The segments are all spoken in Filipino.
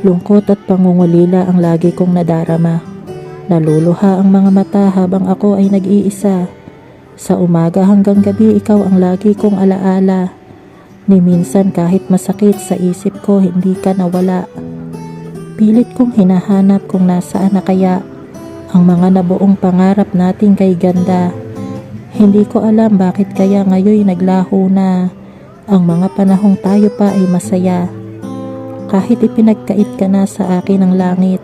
Lungkot at pangungulila ang lagi kong nadarama. Naluluha ang mga mata habang ako ay nag-iisa. Sa umaga hanggang gabi ikaw ang lagi kong alaala. Ni minsan kahit masakit sa isip ko hindi ka nawala. Pilit kong hinahanap kung nasaan na kaya ang mga nabuong pangarap natin kay ganda. Hindi ko alam bakit kaya ngayon naglaho na. Ang mga panahong tayo pa ay masaya. Kahit ipinagkait ka na sa akin ng langit,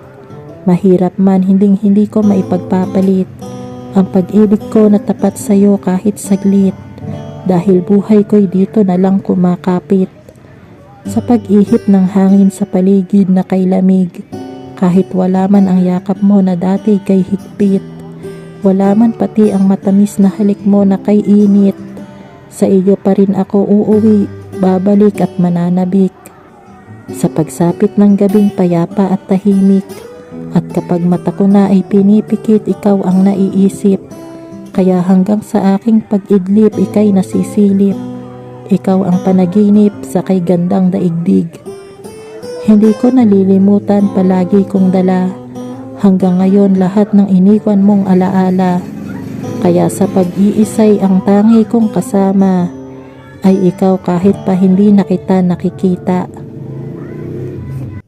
mahirap man hindi ko maipagpapalit ang pag-ibig ko na tapat sa iyo kahit saglit, dahil buhay ko'y dito na lang kumakapit. Sa pag-ihip ng hangin sa paligid na kay lamig, kahit wala man ang yakap mo na dati kay higpit, wala man pati ang matamis na halik mo na kay init, sa iyo pa rin ako uuwi, babalik at mananabik. Sa pagsapit ng gabing payapa at tahimik, at kapag mata ko na ay pinipikit ikaw ang naiisip, kaya hanggang sa aking pag-idlip ika'y nasisilip, ikaw ang panaginip sa kay gandang daigdig. Hindi ko nalilimutan palagi kong dala, hanggang ngayon lahat ng iniwan mong alaala, kaya sa pag-iisay ang tangi kong kasama, ay ikaw kahit pa hindi na kita nakikita.